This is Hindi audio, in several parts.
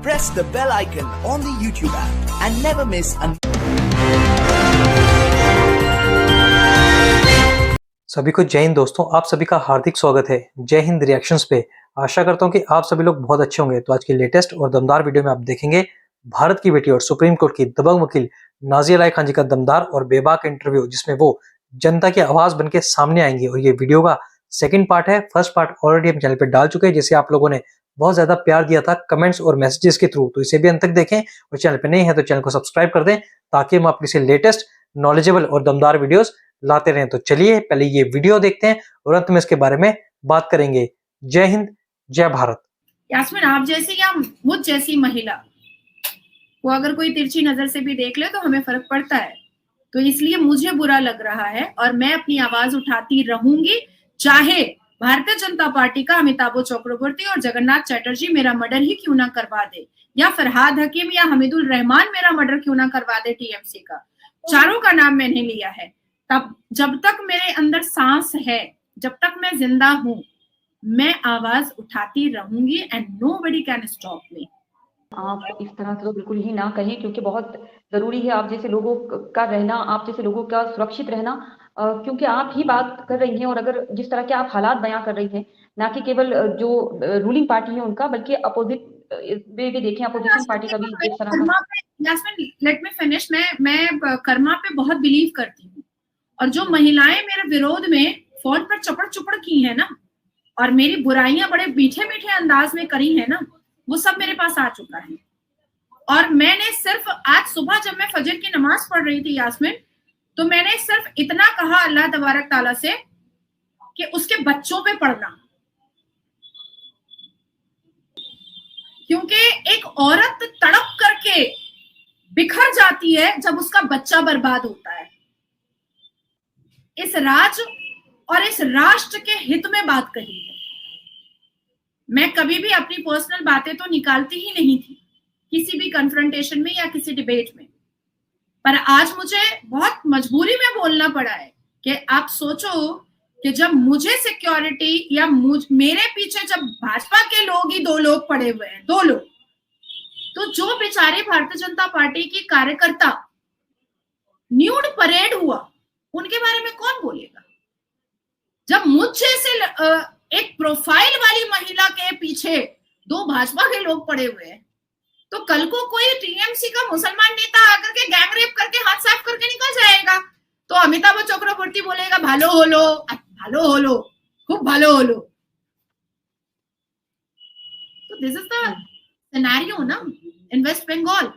press the bell icon on the YouTube app and never miss an सभी को जय हिंद दोस्तों, आप सभी का हार्दिक स्वागत है जय हिंद रिएक्शंस पे। आशा करता हूं कि आप सभी लोग बहुत अच्छे होंगे। तो आज की लेटेस्ट और दमदार वीडियो में आप देखेंगे भारत की बेटी और सुप्रीम कोर्ट की दबंग वकील नाज़िया अलाई खान जी का दमदार और बेबाक इंटरव्यू, जिसमें वो जनता की आवाज बनके सामने आएंगी। और ये वीडियो का सेकंड पार्ट है। फर्स्ट पार्ट ऑलरेडी हम चैनल पे डाल चुके हैं, जिसे आप लोगों ने बहुत ज्यादा प्यार दिया था कमेंट्स और मैसेजेस के थ्रू। तो इसे भी अंत तक देखें और चैनल पे नए हैं तो चैनल को सब्सक्राइब कर दें, ताकि हम आपके से लेटेस्ट नॉलेजेबल और दमदार वीडियोस लाते रहें। तो चलिए पहले ये वीडियो देखते हैं और अंत में इसके बारे में बात करेंगे। जय हिंद, जय भारत। यास्मीन, आप जैसी या मुझ जैसी महिला को अगर कोई तिरछी नजर से भी देख ले तो हमें फर्क पड़ता है। तो इसलिए मुझे बुरा लग रहा है और मैं अपनी आवाज उठाती रहूंगी, चाहे भारतीय जनता पार्टी का अमिताभ चक्रवर्ती और जगन्नाथ चैटर्जी मेरा मर्डर ही क्यों ना करवा दे, या फरहाद हकीम या हमीदुल रहमान मेरा मर्डर क्यों ना करवा दे टीएमसी का। चारों का नाम मैंने लिया है। तब जब तक मेरे अंदर सांस है, जब तक मैं जिंदा हूं, मैं आवाज उठाती रहूंगी and nobody can stop me. आप इस तरह से तो बिल्कुल ही ना कहें, क्योंकि बहुत जरूरी है आप जैसे लोगों का रहना, आप जैसे लोगों का सुरक्षित रहना, क्योंकि आप ही बात कर रही हैं। और अगर जिस तरह के आप हालात बयां कर रही हैं, ना कि केवल जो रूलिंग पार्टी है उनका, बल्कि अपोजिट में भी देखें, अपोजिशन पार्टी का भी इस तरह का। Yasmin, let me finish. मैं कर्मा पे बहुत बिलीव करती हूँ, और जो महिलाएं मेरे विरोध में फोन पर चपड़ चुपड़ की है ना, और मेरी बुराइयां बड़े मीठे मीठे अंदाज में करी है ना, वो सब मेरे पास आ चुका है। और मैंने सिर्फ आज सुबह जब मैं फजर की नमाज पढ़ रही थी यास्मीन, तो मैंने सिर्फ इतना कहा अल्लाह तबारक ताला से कि उसके बच्चों पे पढ़ना, क्योंकि एक औरत तड़प करके बिखर जाती है जब उसका बच्चा बर्बाद होता है। इस राज्य और इस राष्ट्र के हित में बात कही है। मैं कभी भी अपनी पर्सनल बातें तो निकालती ही नहीं थी किसी भी कन्फ्रंटेशन में या किसी डिबेट में, पर आज मुझे बहुत मजबूरी में बोलना पड़ा है कि आप सोचो कि जब मुझे सिक्योरिटी या मेरे पीछे जब भाजपा के लोग ही 2 लोग पड़े हुए हैं, 2 लोग, तो जो बेचारे भारतीय जनता पार्टी की कार्यकर्ता न्यूड परेड हुआ, उनके बारे में कौन बोलेगा? जब मुझे से एक प्रोफाइल वाली महिला के पीछे 2 भाजपा के लोग पड़े हुए हैं, तो कल को कोई टीएमसी का मुसलमान नेता आकर के गैंग रेप करके हाथ साफ करके निकल जाएगा, तो अमिताभ चक्रवर्ती बोलेगा भालो होलो, खूब भालो होलो। तो दिस इज द सिनेरियो ना इन वेस्ट बंगाल।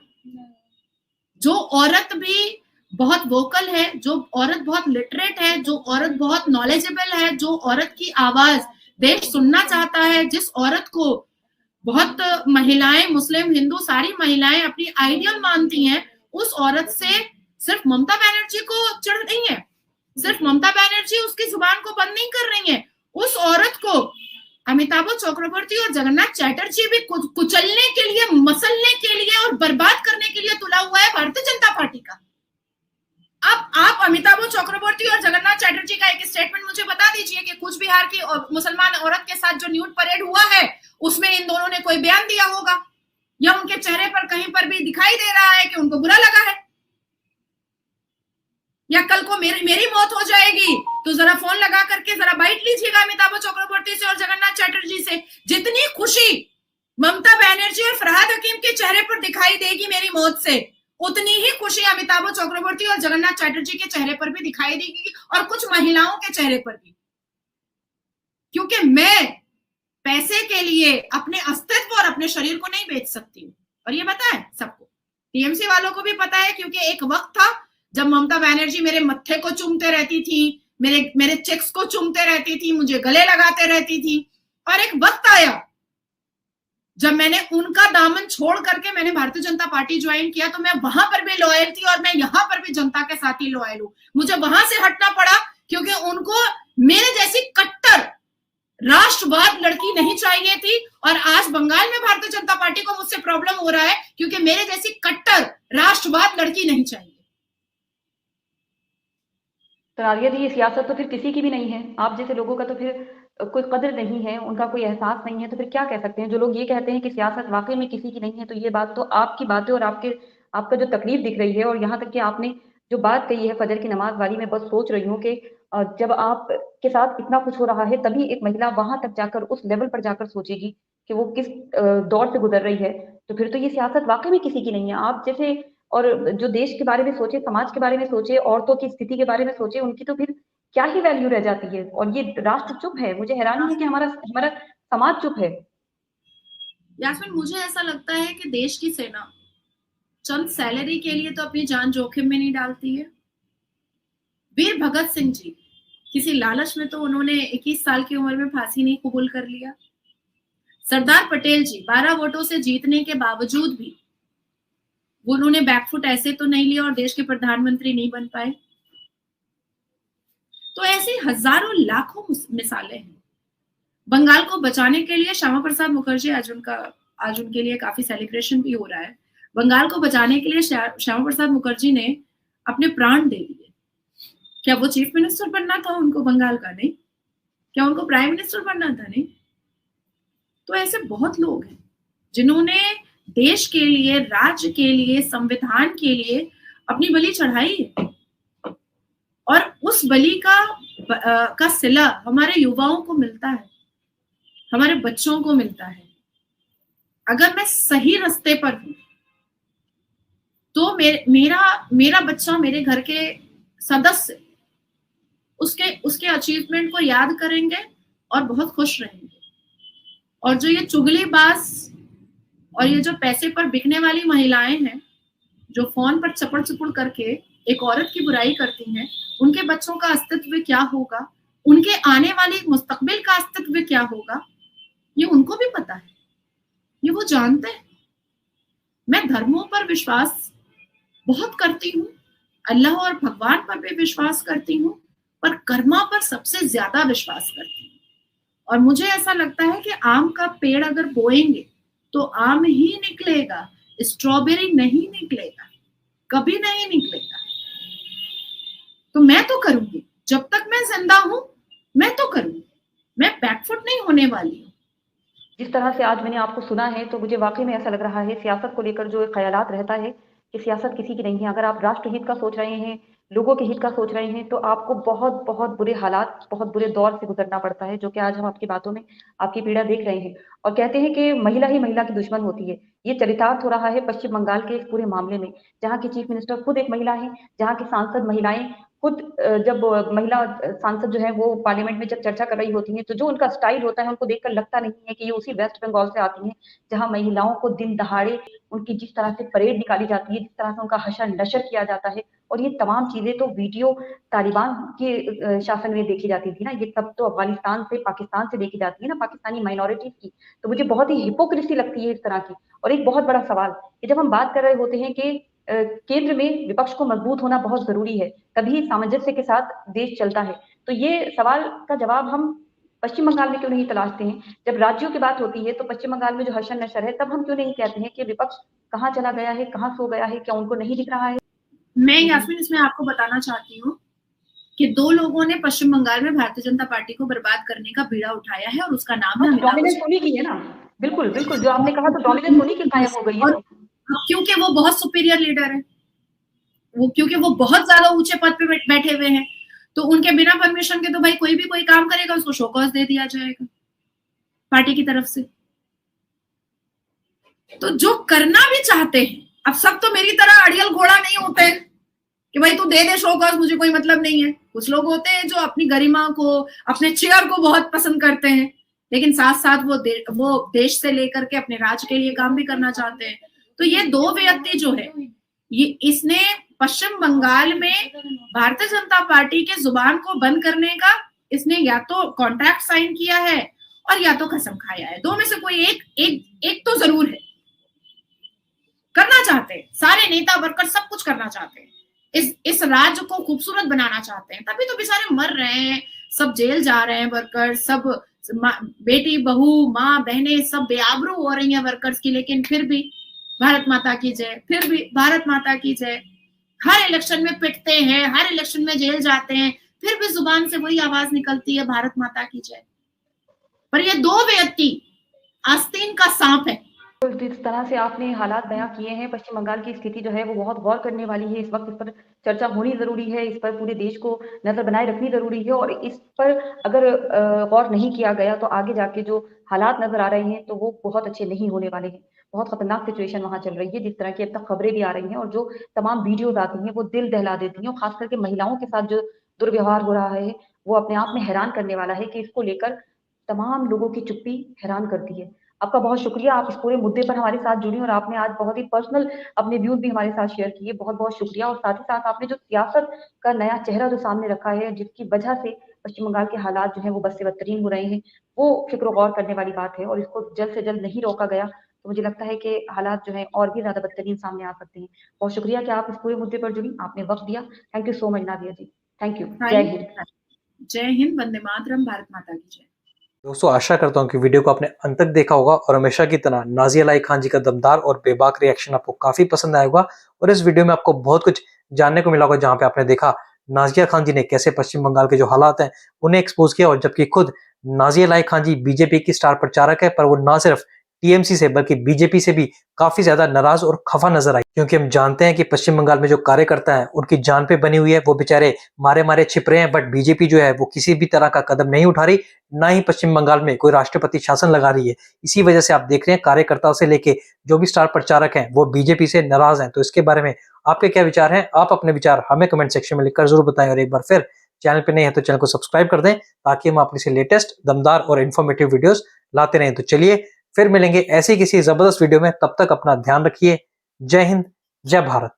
जो औरत भी बहुत वोकल है, जो औरत बहुत लिटरेट है, जो औरत बहुत नॉलेजेबल है, जो औरत की आवाज देश सुनना चाहता है, जिस औरत को बहुत महिलाएं, मुस्लिम, हिंदू, सारी महिलाएं अपनी आइडियल मानती हैं, उस औरत से सिर्फ ममता बनर्जी को चिढ़ नहीं है, सिर्फ ममता बनर्जी उसकी जुबान को बंद नहीं कर रही है, उस औरत को अमिताभ चक्रवर्ती और जगन्नाथ चैटर्जी भी कुचलने के लिए, मसलने के लिए और बर्बाद करने के लिए तुला हुआ है भारतीय जनता पार्टी का। अब आप अमिताभ चक्रवर्ती और जगन्नाथ चैटर्जी का एक स्टेटमेंट मुझे बता दीजिए कि कुछ बिहार की मुसलमान औरत के साथ जो न्यूड परेड हुआ है, उसमें इन दोनों ने कोई बयान दिया होगा, या उनके चेहरे पर कहीं पर भी दिखाई दे रहा है कि उनको बुरा लगा है। या कल को मेरी मौत हो जाएगी तो जरा फोन लगा करके जरा बाइट लीजिएगा अमिताभ चक्रवर्ती से और जगन्नाथ चैटर्जी से। जितनी खुशी ममता बनर्जी और फरहाद हकीम के चेहरे पर दिखाई देगी मेरी मौत से, उतनी ही खुशी अमिताभ चक्रवर्ती और जगन्नाथ चैटर्जी के चेहरे पर भी दिखाई देगी, और कुछ महिलाओं के चेहरे पर भी। क्योंकि मैं पैसे के लिए अपने अस्तित्व और अपने शरीर को नहीं बेच सकती हूँ, और ये पता है सबको, टीएमसी वालों को भी पता है। क्योंकि एक वक्त था जब ममता बनर्जी मेरे मत्थे को चूमते रहती थी, मेरे चेक्स को चूमते रहती थी, मुझे गले लगाते रहती थी, और एक वक्त आया जब मैंने उनका दामन छोड़ करके मैंने भारतीय जनता पार्टी ज्वाइन किया, तो मैं वहां पर भी लॉयल थी और मैं यहां पर भी जनता के साथ ही लॉयल हूं। मुझे वहां से हटना पड़ा क्योंकि उनको मेरे जैसी कट्टर राष्ट्रवाद लड़की नहीं चाहिए थी, और आज बंगाल में भारतीय जनता पार्टी को मुझसे प्रॉब्लम हो रहा है क्योंकि मेरे जैसी कट्टर राष्ट्रवाद लड़की नहीं चाहिए। तो ये सियासत तो फिर किसी की भी नहीं है। आप जैसे लोगों का तो फिर कोई कदर नहीं है, उनका कोई एहसास नहीं है, तो फिर क्या कह सकते हैं? जो लोग ये कहते हैं कि सियासत वाक़ई में किसी की नहीं है, तो ये बात तो आपकी बात है और आपका जो तकलीफ दिख रही है, और यहाँ तक कि आपने जो बात कही है फजर की नमाज़ वाली, मैं बस सोच रही हूँ कि जब आप के साथ इतना कुछ हो रहा है, तभी एक महिला वहाँ तक जाकर, उस लेवल पर जाकर सोचेगी कि वो किस दौर से गुज़र रही है। तो फिर तो ये सियासत वाक़ई में किसी की नहीं है। आप जैसे और जो देश के बारे में सोचे, समाज के बारे में सोचे, औरतों की स्थिति के बारे में सोचे, उनकी तो फिर क्या ही वैल्यू रह जाती है। और ये राष्ट्र चुप है। मुझे हैरानी है कि हमारा हमारा समाज चुप है। यास्मीन, मुझे ऐसा लगता है कि देश की सेना चंद सैलरी के लिए तो अपनी जान जोखिम में नहीं डालती है। वीर भगत सिंह जी, किसी लालच में तो उन्होंने 21 साल की उम्र में फांसी नहीं कबूल कर लिया। सरदार पटेल जी 12 वोटों से जीतने के बावजूद भी उन्होंने बैकफुट ऐसे तो नहीं लिया और देश के प्रधानमंत्री नहीं बन पाए। तो ऐसी हजारों लाखों मिसालें हैं। बंगाल को बचाने के लिए श्यामा प्रसाद मुखर्जी, आज उनके लिए काफी सेलिब्रेशन भी हो रहा है। बंगाल को बचाने के लिए श्यामा प्रसाद मुखर्जी ने अपने प्राण दे दिए। क्या वो चीफ मिनिस्टर बनना था उनको बंगाल का? नहीं। क्या उनको प्राइम मिनिस्टर बनना था? नहीं। तो ऐसे बहुत लोग हैं जिन्होंने देश के लिए, राज्य के लिए, संविधान के लिए अपनी बलि चढ़ाई है, और उस बलि का सिला हमारे युवाओं को मिलता है, हमारे बच्चों को मिलता है। अगर मैं सही रास्ते पर हूं तो मेरा बच्चा, मेरे घर के सदस्य उसके अचीवमेंट को याद करेंगे और बहुत खुश रहेंगे। और जो ये चुगलीबाज और ये जो पैसे पर बिकने वाली महिलाएं हैं, जो फोन पर चपड़ चुपड़ करके एक औरत की बुराई करती हैं, उनके बच्चों का अस्तित्व क्या होगा, उनके आने वाले मुस्तकबिल का अस्तित्व क्या होगा, ये उनको भी पता है, ये वो जानते हैं। मैं धर्मों पर विश्वास बहुत करती हूँ, अल्लाह और भगवान पर भी विश्वास करती हूँ, पर कर्मा पर सबसे ज्यादा विश्वास करती हूँ। और मुझे ऐसा लगता है कि आम का पेड़ अगर बोएंगे तो आम ही निकलेगा, स्ट्रॉबेरी नहीं निकलेगा, कभी नहीं निकलेगा। तो मैं तो करूंगी, जब तक मैं जिंदा हूं मैं तो करूंगी, मैं बैकफुट नहीं होने वाली हूँ। जिस तरह से आज मैंने आपको सुना है, तो मुझे वाकई में ऐसा लग रहा है, सियासत को लेकर जो ख्यालात रहता है कि सियासत किसी की नहीं है। अगर आप राष्ट्र हित का सोच रहे हैं, लोगों के हित का सोच रहे हैं, तो आपको बहुत बहुत बुरे हालात, बहुत बुरे दौर से गुजरना पड़ता है, जो कि आज हम आपकी बातों में आपकी पीड़ा देख रहे हैं। और कहते हैं कि महिला ही महिला की दुश्मन होती है। ये चरितार्थ हो रहा है पश्चिम बंगाल के इस पूरे मामले में, जहाँ की चीफ मिनिस्टर खुद एक महिला है, जहाँ की सांसद महिलाएं खुद, जब महिला सांसद जो है वो पार्लियामेंट में जब चर्चा कर रही होती हैं, तो जो उनका स्टाइल होता है, उनको देखकर लगता नहीं है कि ये उसी वेस्ट बंगाल से आती हैं, जहां महिलाओं को दिन दहाड़े उनकी जिस तरह से परेड निकाली जाती है, जिस तरह से उनका हशर नशर किया जाता है। और ये तमाम चीजें तो वीडियो तालिबान के शासन में देखी जाती थी ना, ये तब तो अफगानिस्तान से, पाकिस्तान से देखी जाती है ना, पाकिस्तानी माइनॉरिटीज की। तो मुझे बहुत ही हिपोक्रेसी लगती है इस तरह की। और एक बहुत बड़ा सवाल कि जब हम बात कर रहे होते हैं कि केंद्र में विपक्ष को मजबूत होना बहुत जरूरी है, तभी सामंजस्य के साथ देश चलता है, तो ये सवाल का जवाब हम पश्चिम बंगाल में क्यों नहीं तलाशते हैं? जब राज्यों की बात होती है तो पश्चिम बंगाल में जो हर्षण नशर है, तब हम क्यों नहीं कहते हैं कि विपक्ष कहाँ चला गया है, कहाँ सो गया है, क्या उनको नहीं दिख रहा है? मैं यास्मीन इसमें आपको बताना चाहती हूँ कि दो लोगों ने पश्चिम बंगाल में भारतीय जनता पार्टी को बर्बाद करने का बीड़ा उठाया है, और उसका नाम है डोमिनेंस उन्हीं की है ना। बिल्कुल बिल्कुल, जो आपने कहा, तो डोमिनेंस उन्हीं की कायम हो गई है। क्योंकि वो बहुत सुपीरियर लीडर है, क्योंकि वो बहुत ज्यादा ऊंचे पद पे बैठे हुए हैं, तो उनके बिना परमिशन के तो भाई कोई भी कोई काम करेगा उसको शोकॉज दे दिया जाएगा पार्टी की तरफ से। तो जो करना भी चाहते हैं, अब सब तो मेरी तरह अड़ियल घोड़ा नहीं होते हैं कि भाई तू दे दे शोकॉज, मुझे कोई मतलब नहीं है। कुछ लोग होते हैं जो अपनी गरिमा को, अपने चेयर को बहुत पसंद करते हैं, लेकिन साथ साथ वो देश से लेकर के अपने राज्य के लिए काम भी करना चाहते हैं। तो ये दो व्यक्ति जो है, ये इसने पश्चिम बंगाल में भारतीय जनता पार्टी के जुबान को बंद करने का इसने या तो कॉन्ट्रैक्ट साइन किया है और या तो कसम खाया है। दो में से कोई एक तो जरूर है। करना चाहते हैं सारे नेता वर्कर, सब कुछ करना चाहते हैं, इस राज्य को खूबसूरत बनाना चाहते हैं, तभी तो बेचारे मर रहे हैं, सब जेल जा रहे हैं वर्कर, सब बेटी बहू माँ बहनें सब बेआबरू हो रही हैं वर्कर्स की। लेकिन फिर भी भारत माता की जय, फिर भी भारत माता की जय। हर इलेक्शन में पिटते हैं, हर इलेक्शन में जेल जाते हैं, फिर भी जुबान से वही आवाज निकलती है, भारत माता की जय। पर ये दो व्यक्ति आस्तीन का सांप है। तो जिस तरह से आपने हालात बयां किए हैं, पश्चिम बंगाल की स्थिति जो है वो बहुत गौर करने वाली है। इस वक्त इस पर चर्चा होनी जरूरी है, इस पर पूरे देश को नजर बनाए रखनी जरूरी है। और इस पर अगर गौर नहीं किया गया तो आगे जाके जो हालात नजर आ रहे हैं तो वो बहुत अच्छे नहीं होने वाले हैं। बहुत खतरनाक सिचुएशन वहां चल रही है। जिस तरह की अब तक खबरें भी आ रही हैं और जो तमाम वीडियोज आती हैं वो दिल दहला देती हैं। और खास करके महिलाओं के साथ जो दुर्व्यवहार हो रहा है वो अपने आप में हैरान करने वाला है कि इसको लेकर तमाम लोगों की चुप्पी हैरान करती है। आपका बहुत शुक्रिया, आप इस पूरे मुद्दे पर हमारे साथ जुड़ी और आपने आज बहुत ही पर्सनल अपने व्यूज भी हमारे साथ शेयर किए। बहुत बहुत शुक्रिया। और साथ ही साथ आपने जो सियासत का नया चेहरा जो सामने रखा है, जिसकी वजह से पश्चिम बंगाल के हालात जो है वो बद से बदतरीन हो रहे हैं, वो फिक्र गौर करने वाली बात है। और इसको जल्द से जल्द नहीं रोका गया तो मुझे लगता है कि हालात जो है और भी ज्यादा बदतरीन सामने आ सकते हैं। बहुत शुक्रिया कि आप इस पूरे मुद्दे पर जुड़ी, आपने वक्त दिया। Thank you so much Nadia ji. Thank you. जय हिंद। जय हिंद, वंदे मातरम, भारत माता की जय। दोस्तों आशा करता हूँ कि वीडियो को आपने अंत तक देखा होगा और हमेशा की तरह नाज़िया अलाई खान जी का दमदार और बेबाक रिएक्शन आपको काफी पसंद आया होगा। और इस वीडियो में आपको बहुत कुछ जानने को मिला होगा, जहाँ पे आपने देखा नाज़िया खान जी ने कैसे पश्चिम बंगाल के जो हालात हैं उन्हें एक्सपोज किया। और जबकि खुद नाज़िया अलाई खान जी बीजेपी की स्टार प्रचारक है, पर वो ना सिर्फ टीएमसी से बल्कि बीजेपी से भी काफी ज्यादा नाराज और खफा नजर आई, क्योंकि हम जानते हैं कि पश्चिम बंगाल में जो कार्यकर्ता हैं उनकी जान पे बनी हुई है। वो बेचारे मारे मारे छिप रहे हैं, बट बीजेपी जो है वो किसी भी तरह का कदम नहीं उठा रही, ना ही पश्चिम बंगाल में कोई राष्ट्रपति शासन लगा रही है। इसी वजह से आप देख रहे हैं कार्यकर्ताओं से लेके जो भी स्टार प्रचारक हैं वो बीजेपी से नाराज हैं। तो इसके बारे में आपके क्या विचार हैं? आप अपने विचार हमें कमेंट सेक्शन में लिखकर जरूर बताएं। और एक बार फिर चैनल पे नहीं है तो चैनल को सब्सक्राइब कर दें, ताकि हम अपने से लेटेस्ट दमदार और इन्फॉर्मेटिव वीडियोस लाते रहें। तो चलिए फिर मिलेंगे ऐसी किसी जबरदस्त वीडियो में, तब तक अपना ध्यान रखिए। जय हिंद, जय भारत।